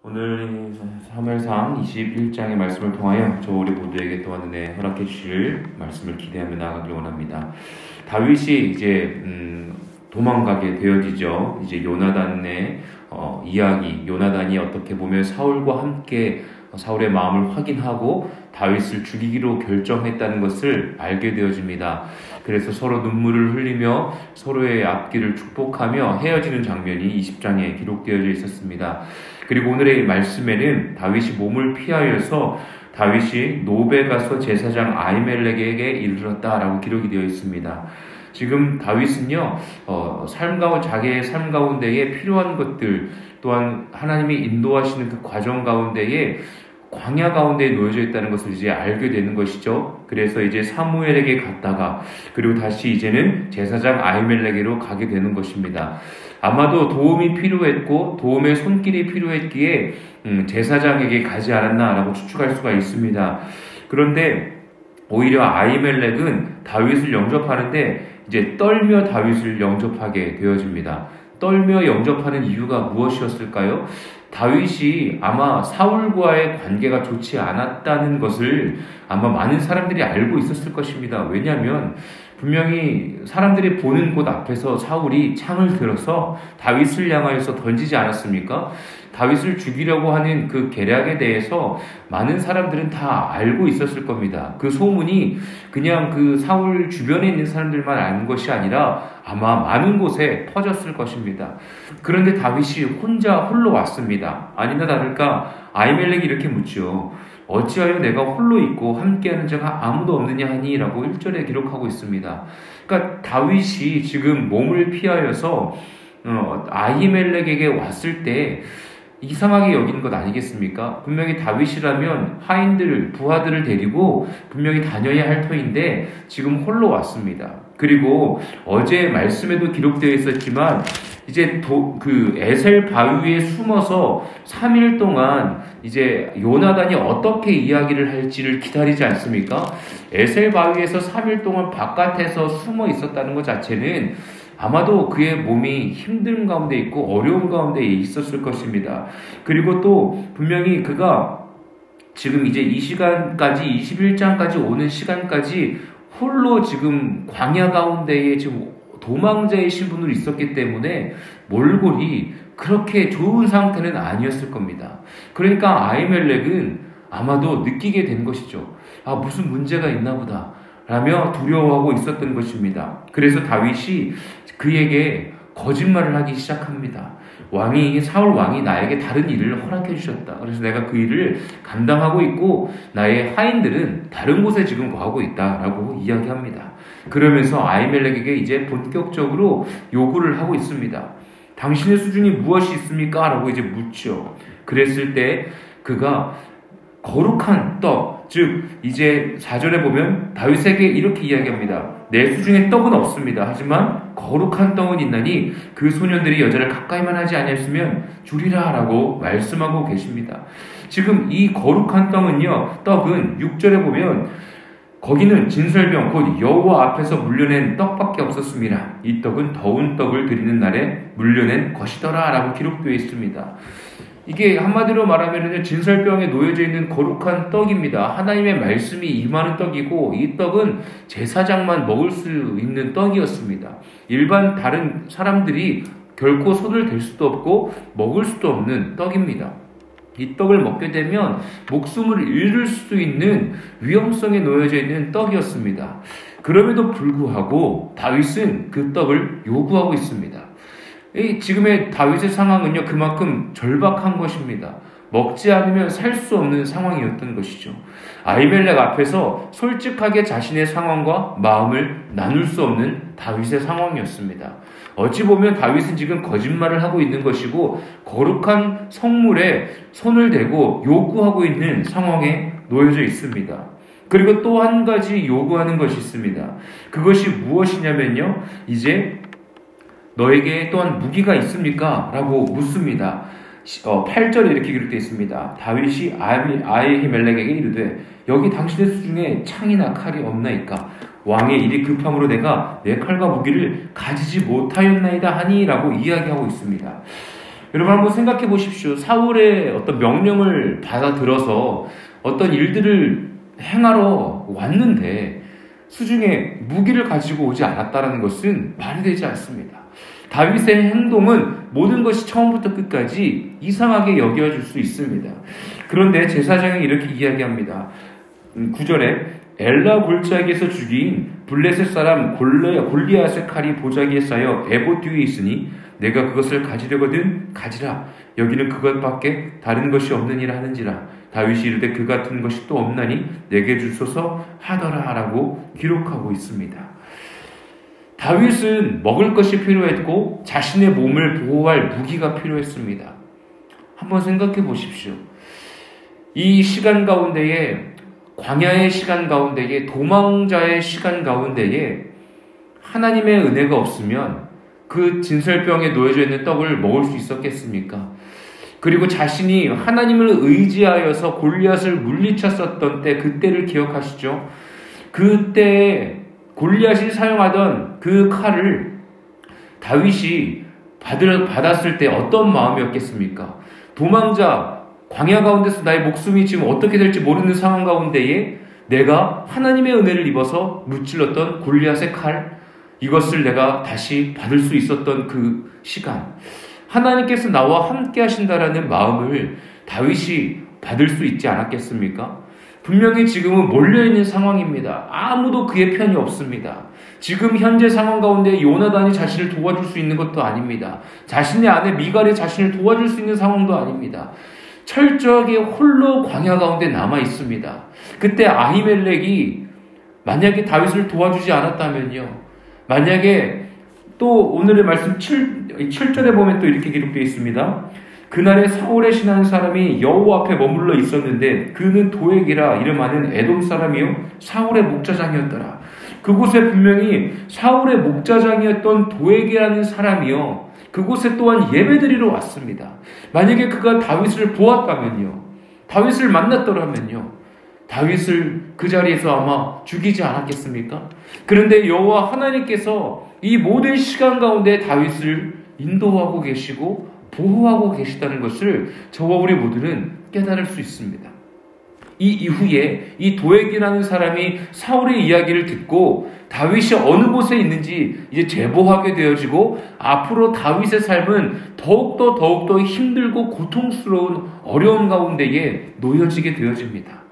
오늘 사무엘상 21장의 말씀을 통하여 저 우리 모두에게 또한 은혜 허락해 주실 말씀을 기대하며 나아가길 원합니다. 다윗이 이제 도망가게 되어지죠. 이제 요나단의 이야기, 요나단이 어떻게 보면 사울과 함께 사울의 마음을 확인하고 다윗을 죽이기로 결정했다는 것을 알게 되어집니다. 그래서 서로 눈물을 흘리며 서로의 앞길을 축복하며 헤어지는 장면이 20장에 기록되어져 있었습니다. 그리고 오늘의 말씀에는 다윗이 몸을 피하여서 다윗이 노베 가서 제사장 아히멜렉에게 이르렀다라고 기록이 되어 있습니다. 지금 다윗은요, 자기의 삶 가운데에 필요한 것들, 또한 하나님이 인도하시는 그 과정 가운데에 광야 가운데에 놓여져 있다는 것을 이제 알게 되는 것이죠. 그래서 이제 사무엘에게 갔다가 그리고 다시 이제는 제사장 아히멜렉에게로 가게 되는 것입니다. 아마도 도움이 필요했고 도움의 손길이 필요했기에 제사장에게 가지 않았나라고 추측할 수가 있습니다. 그런데 오히려 아히멜렉은 다윗을 영접하는데 이제 떨며 다윗을 영접하게 되어집니다. 떨며 영접하는 이유가 무엇이었을까요? 다윗이 아마 사울과의 관계가 좋지 않았다는 것을 아마 많은 사람들이 알고 있었을 것입니다. 왜냐하면 분명히 사람들이 보는 곳 앞에서 사울이 창을 들어서 다윗을 향하여서 던지지 않았습니까? 다윗을 죽이려고 하는 그 계략에 대해서 많은 사람들은 다 알고 있었을 겁니다. 그 소문이 그냥 그 사울 주변에 있는 사람들만 아는 것이 아니라 아마 많은 곳에 퍼졌을 것입니다. 그런데 다윗이 홀로 왔습니다. 아니나 다를까 아히멜렉이 이렇게 묻죠. 어찌하여 내가 홀로 있고 함께하는 자가 아무도 없느냐 하니? 라고 1절에 기록하고 있습니다. 그러니까 다윗이 지금 몸을 피하여서 아히멜렉에게 왔을 때 이상하게 여긴 것 아니겠습니까? 분명히 다윗이라면 하인들, 부하들을 데리고 분명히 다녀야 할 터인데 지금 홀로 왔습니다. 그리고 어제 말씀에도 기록되어 있었지만 이제 그 에셀 바위에 숨어서 3일 동안 이제 요나단이 어떻게 이야기를 할지를 기다리지 않습니까? 에셀 바위에서 3일 동안 바깥에서 숨어 있었다는 것 자체는 아마도 그의 몸이 힘든 가운데 있고 어려운 가운데 있었을 것입니다. 그리고 또 분명히 그가 지금 이제 이 시간까지 21장까지 오는 시간까지 홀로 지금 광야 가운데에 지금 도망자의 신분으로 있었기 때문에 몰골이 그렇게 좋은 상태는 아니었을 겁니다. 그러니까 아히멜렉은 아마도 느끼게 된 것이죠. 무슨 문제가 있나 보다 라며 두려워하고 있었던 것입니다. 그래서 다윗이 그에게 거짓말을 하기 시작합니다. 사울 왕이 나에게 다른 일을 허락해 주셨다. 그래서 내가 그 일을 감당하고 있고 나의 하인들은 다른 곳에 지금 거하고 있다라고 이야기합니다. 그러면서 아히멜렉에게 이제 본격적으로 요구를 하고 있습니다. 당신의 수준이 무엇이 있습니까? 라고 이제 묻죠. 그랬을 때 그가 거룩한 떡, 즉 이제 4절에 보면 다윗에게 이렇게 이야기합니다. 내 수중에 떡은 없습니다. 하지만 거룩한 떡은 있나니 그 소년들이 여자를 가까이만 하지 아니했으면 주리라 라고 말씀하고 계십니다. 지금 이 거룩한 떡은 6절에 보면 거기는 진설병 곧 여호와 앞에서 물려낸 떡밖에 없었습니다. 이 떡은 더운 떡을 드리는 날에 물려낸 것이더라 라고 기록되어 있습니다. 이게 한마디로 말하면 진설병에 놓여져 있는 거룩한 떡입니다. 하나님의 말씀이 임하는 떡이고 이 떡은 제사장만 먹을 수 있는 떡이었습니다. 일반 다른 사람들이 결코 손을 댈 수도 없고 먹을 수도 없는 떡입니다. 이 떡을 먹게 되면 목숨을 잃을 수도 있는 위험성에 놓여져 있는 떡이었습니다. 그럼에도 불구하고 다윗은 그 떡을 요구하고 있습니다. 지금의 다윗의 상황은요, 그만큼 절박한 것입니다. 먹지 않으면 살 수 없는 상황이었던 것이죠. 아히멜렉 앞에서 솔직하게 자신의 상황과 마음을 나눌 수 없는 다윗의 상황이었습니다. 어찌 보면 다윗은 지금 거짓말을 하고 있는 것이고 거룩한 성물에 손을 대고 요구하고 있는 상황에 놓여져 있습니다. 그리고 또 한 가지 요구하는 것이 있습니다. 그것이 무엇이냐면요, 이제 너에게 또한 무기가 있습니까? 라고 묻습니다. 8절에 이렇게 기록되어 있습니다. 다윗이 아히멜렉에게 이르되 여기 당신의 수중에 창이나 칼이 없나이까? 왕의 일이 급함으로 내가 내 칼과 무기를 가지지 못하였나이다 하니? 라고 이야기하고 있습니다. 여러분 한번 생각해 보십시오. 사울의 어떤 명령을 받아들어서 어떤 일들을 행하러 왔는데 수중에 무기를 가지고 오지 않았다는 것은 말이 되지 않습니다. 다윗의 행동은 모든 것이 처음부터 끝까지 이상하게 여겨질 수 있습니다. 그런데 제사장이 이렇게 이야기합니다. 9절에 엘라 골짜기에서 죽인 블레셋 사람 골리앗의 칼이 보자기에 쌓여 에봇 뒤에 있으니 내가 그것을 가지려거든 가지라. 여기는 그것밖에 다른 것이 없느니라 하는지라. 다윗이 이르되 그 같은 것이 또 없나니 내게 주소서 하더라 라고 기록하고 있습니다. 다윗은 먹을 것이 필요했고 자신의 몸을 보호할 무기가 필요했습니다. 한번 생각해 보십시오. 이 시간 가운데에, 광야의 시간 가운데에, 도망자의 시간 가운데에 하나님의 은혜가 없으면 그 진설병에 놓여져 있는 떡을 먹을 수 있었겠습니까? 그리고 자신이 하나님을 의지하여서 골리앗을 물리쳤었던 때, 그때를 기억하시죠? 그때 골리앗이 사용하던 그 칼을 다윗이 받았을 때 어떤 마음이었겠습니까? 도망자, 광야 가운데서 나의 목숨이 지금 어떻게 될지 모르는 상황 가운데에 내가 하나님의 은혜를 입어서 무찔렀던 골리앗의 칼, 이것을 내가 다시 받을 수 있었던 그 시간, 하나님께서 나와 함께 하신다라는 마음을 다윗이 받을 수 있지 않았겠습니까? 분명히 지금은 몰려있는 상황입니다. 아무도 그의 편이 없습니다. 지금 현재 상황 가운데 요나단이 자신을 도와줄 수 있는 것도 아닙니다. 자신의 아내 미갈이 자신을 도와줄 수 있는 상황도 아닙니다. 철저하게 홀로 광야 가운데 남아 있습니다. 그때 아히멜렉이 만약에 다윗을 도와주지 않았다면요, 만약에 또 오늘의 말씀 7절에 보면 또 이렇게 기록되어 있습니다. 그날에 사울의 신하는 사람이 여호와 앞에 머물러 있었는데 그는 도액이라 이름하는 에돔 사람이요 사울의 목자장이었더라. 그곳에 분명히 사울의 목자장이었던 도액이라는 사람이요 그곳에 또한 예배드리러 왔습니다. 만약에 그가 다윗을 보았다면요, 다윗을 만났더라면요, 다윗을 그 자리에서 아마 죽이지 않았겠습니까? 그런데 여호와 하나님께서 이 모든 시간 가운데 다윗을 인도하고 계시고 보호하고 계시다는 것을 저와 우리 모두는 깨달을 수 있습니다. 이 이후에 이 도액이라는 사람이 사울의 이야기를 듣고 다윗이 어느 곳에 있는지 이제 제보하게 되어지고 앞으로 다윗의 삶은 더욱더 힘들고 고통스러운 어려움 가운데에 놓여지게 되어집니다.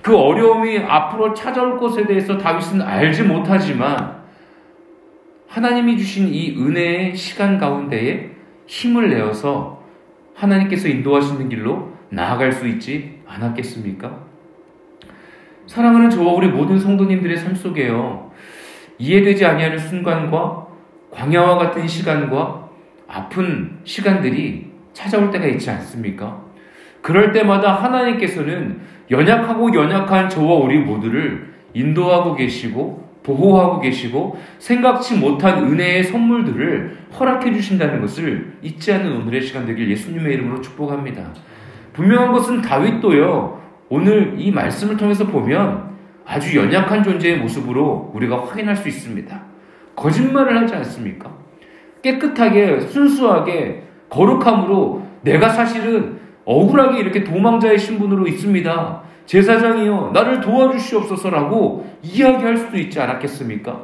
그 어려움이 앞으로 찾아올 것에 대해서 다윗은 알지 못하지만 하나님이 주신 이 은혜의 시간 가운데에 힘을 내어서 하나님께서 인도하시는 길로 나아갈 수 있지 않았겠습니까? 사랑하는 저와 우리 모든 성도님들의 삶 속에요, 이해되지 아니하는 순간과 광야와 같은 시간과 아픈 시간들이 찾아올 때가 있지 않습니까? 그럴 때마다 하나님께서는 연약한 저와 우리 모두를 인도하고 계시고 보호하고 계시고 생각지 못한 은혜의 선물들을 허락해 주신다는 것을 잊지 않는 오늘의 시간 되길 예수님의 이름으로 축복합니다. 분명한 것은 다윗도요, 오늘 이 말씀을 통해서 보면 아주 연약한 존재의 모습으로 우리가 확인할 수 있습니다. 거짓말을 하지 않습니까? 깨끗하게 순수하게 거룩함으로 내가 사실은 억울하게 이렇게 도망자의 신분으로 있습니다. 제사장이요, 나를 도와주시옵소서라고 이야기할 수도 있지 않았겠습니까?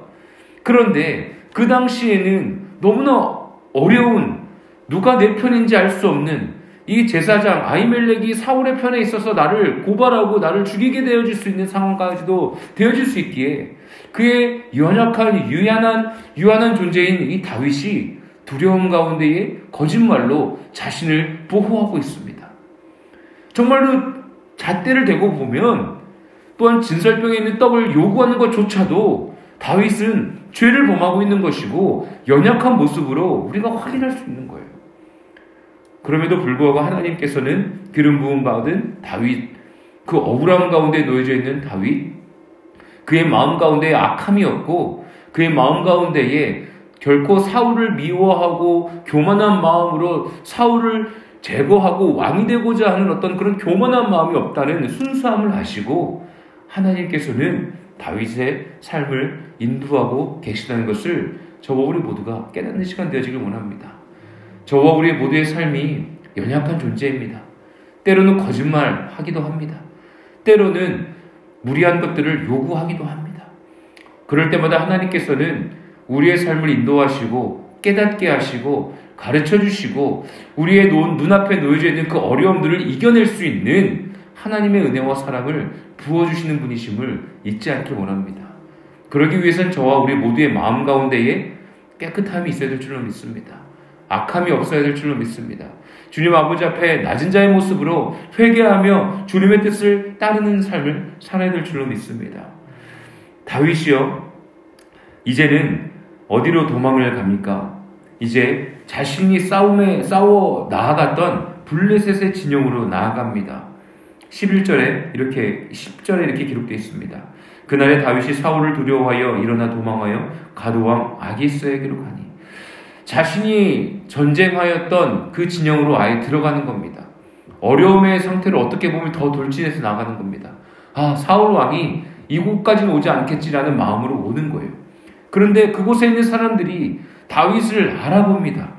그런데 그 당시에는 너무나 어려운, 누가 내 편인지 알 수 없는 이 제사장 아히멜렉이 사울의 편에 있어서 나를 고발하고 나를 죽이게 되어질 수 있는 상황까지도 되어질 수 있기에 그의 연약한 유한한 존재인 이 다윗이 두려움 가운데에 거짓말로 자신을 보호하고 있습니다. 정말로 잣대를 대고 보면 또한 진설병에 있는 떡을 요구하는 것조차도 다윗은 죄를 범하고 있는 것이고 연약한 모습으로 우리가 확인할 수 있는 거예요. 그럼에도 불구하고 하나님께서는 기름 부음 받은 다윗, 그 억울함 가운데 놓여져 있는 다윗, 그의 마음 가운데에 악함이 없고 그의 마음 가운데에 결코 사울을 미워하고 교만한 마음으로 사울을 제거하고 왕이 되고자 하는 어떤 그런 교만한 마음이 없다는 순수함을 아시고 하나님께서는 다윗의 삶을 인도하고 계시다는 것을 저와 우리 모두가 깨닫는 시간 되어지길 원합니다. 저와 우리 모두의 삶이 연약한 존재입니다. 때로는 거짓말하기도 합니다. 때로는 무리한 것들을 요구하기도 합니다. 그럴 때마다 하나님께서는 우리의 삶을 인도하시고 깨닫게 하시고 가르쳐 주시고 우리의 눈앞에 놓여져 있는 그 어려움들을 이겨낼 수 있는 하나님의 은혜와 사랑을 부어주시는 분이심을 잊지 않길 원합니다. 그러기 위해서는 저와 우리 모두의 마음 가운데에 깨끗함이 있어야 될 줄로 믿습니다. 악함이 없어야 될 줄로 믿습니다. 주님 아버지 앞에 낮은 자의 모습으로 회개하며 주님의 뜻을 따르는 삶을 살아야 될 줄로 믿습니다. 다윗이요, 이제는 어디로 도망을 갑니까? 이제 자신이 싸워 나아갔던 블레셋의 진영으로 나아갑니다. 10절에 이렇게 기록되어 있습니다. 그날에 다윗이 사울을 두려워하여 일어나 도망하여 가드왕 아기스에게로 가니, 자신이 전쟁하였던 그 진영으로 아예 들어가는 겁니다. 어려움의 상태를 어떻게 보면 더 돌진해서 나가는 겁니다. 사울 왕이 이곳까지는 오지 않겠지라는 마음으로 오는 거예요. 그런데 그곳에 있는 사람들이 다윗을 알아봅니다.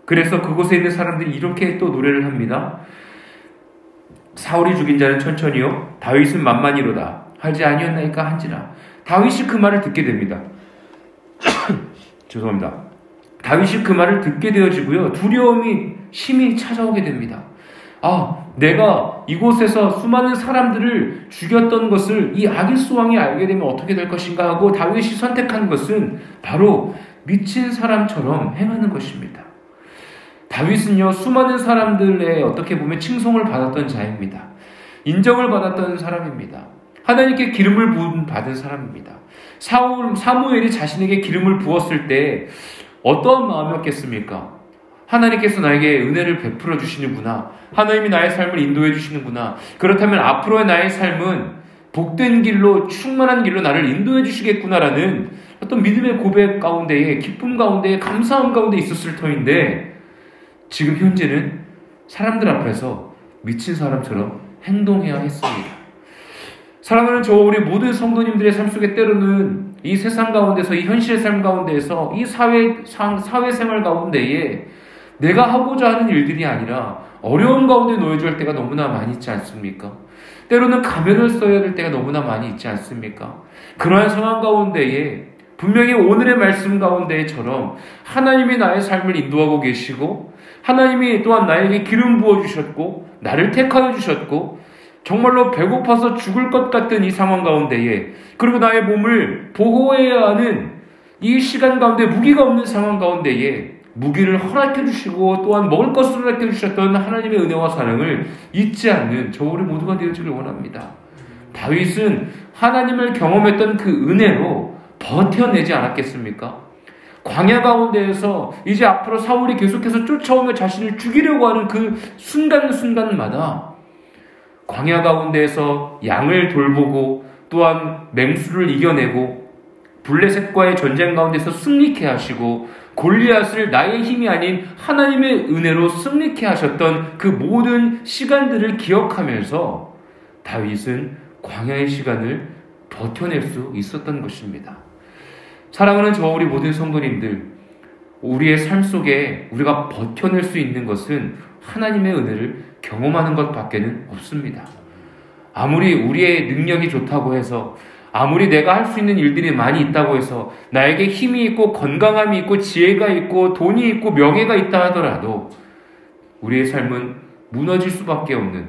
그래서 그곳에 있는 사람들이 이렇게 또 노래를 합니다. 사울이 죽인 자는 천천히요, 다윗은 만만히로다 하지 아니었나이까 한지라. 다윗이 그 말을 듣게 됩니다. 죄송합니다. 다윗이 그 말을 듣게 되어지고요, 두려움이 심히 찾아오게 됩니다. 내가 이곳에서 수많은 사람들을 죽였던 것을 이 아기스 왕이 알게 되면 어떻게 될 것인가 하고 다윗이 선택한 것은 바로 미친 사람처럼 행하는 것입니다. 다윗은요, 수많은 사람들의 어떻게 보면 칭송을 받았던 자입니다. 인정을 받았던 사람입니다. 하나님께 기름을 받은 사람입니다. 사무엘이 자신에게 기름을 부었을 때 어떠한 마음이었겠습니까? 하나님께서 나에게 은혜를 베풀어 주시는구나. 하나님이 나의 삶을 인도해 주시는구나. 그렇다면 앞으로의 나의 삶은 복된 길로, 충만한 길로 나를 인도해 주시겠구나라는 어떤 믿음의 고백 가운데에, 기쁨 가운데에, 감사함 가운데 있었을 터인데, 지금 현재는 사람들 앞에서 미친 사람처럼 행동해야 했습니다. 사랑하는 저와 우리 모든 성도님들의 삶 속에 때로는 이 세상 가운데서, 이 현실의 삶 가운데에서, 이 사회생활 가운데에 내가 하고자 하는 일들이 아니라 어려움 가운데 놓여져 할 때가 너무나 많이 있지 않습니까? 때로는 가면을 써야 될 때가 너무나 많이 있지 않습니까? 그러한 상황 가운데에 분명히 오늘의 말씀 가운데처럼 하나님이 나의 삶을 인도하고 계시고, 하나님이 또한 나에게 기름 부어주셨고 나를 택하여 주셨고, 정말로 배고파서 죽을 것 같은 이 상황 가운데에, 그리고 나의 몸을 보호해야 하는 이 시간 가운데, 무기가 없는 상황 가운데에 무기를 허락해 주시고 또한 먹을 것을 허락해 주셨던 하나님의 은혜와 사랑을 잊지 않는 저 우리 모두가 되어지길 원합니다. 다윗은 하나님을 경험했던 그 은혜로 버텨내지 않았겠습니까? 광야 가운데에서 이제 앞으로 사울이 계속해서 쫓아오며 자신을 죽이려고 하는 그 순간순간마다 광야 가운데에서 양을 돌보고 또한 맹수를 이겨내고 블레셋과의 전쟁 가운데서 승리케 하시고, 골리앗을 나의 힘이 아닌 하나님의 은혜로 승리케 하셨던 그 모든 시간들을 기억하면서 다윗은 광야의 시간을 버텨낼 수 있었던 것입니다. 사랑하는 저 우리 모든 성도님들, 우리의 삶 속에 우리가 버텨낼 수 있는 것은 하나님의 은혜를 경험하는 것밖에는 없습니다. 아무리 우리의 능력이 좋다고 해서, 아무리 내가 할 수 있는 일들이 많이 있다고 해서, 나에게 힘이 있고 건강함이 있고 지혜가 있고 돈이 있고 명예가 있다 하더라도 우리의 삶은 무너질 수밖에 없는,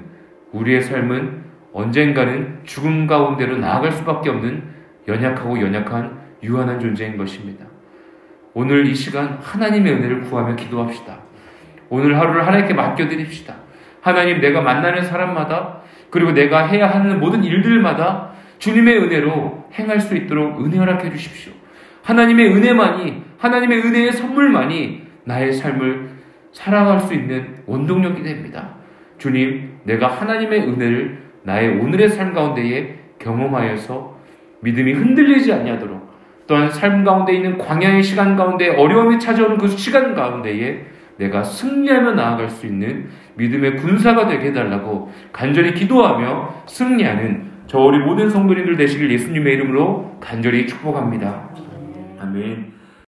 우리의 삶은 언젠가는 죽음 가운데로 나아갈 수밖에 없는 연약하고 연약한 유한한 존재인 것입니다. 오늘 이 시간 하나님의 은혜를 구하며 기도합시다. 오늘 하루를 하나님께 맡겨드립시다. 하나님, 내가 만나는 사람마다, 그리고 내가 해야 하는 모든 일들마다 주님의 은혜로 행할 수 있도록 은혜 허락해 주십시오. 하나님의 은혜만이, 하나님의 은혜의 선물만이 나의 삶을 살아갈 수 있는 원동력이 됩니다. 주님, 내가 하나님의 은혜를 나의 오늘의 삶 가운데에 경험하여서 믿음이 흔들리지 아니하도록, 또한 삶 가운데 있는 광야의 시간 가운데 어려움이 찾아오는 그 시간 가운데에 내가 승리하며 나아갈 수 있는 믿음의 군사가 되게 해달라고 간절히 기도하며 승리하는 저 우리 모든 성도님들 되시길 예수님의 이름으로 간절히 축복합니다. 아멘.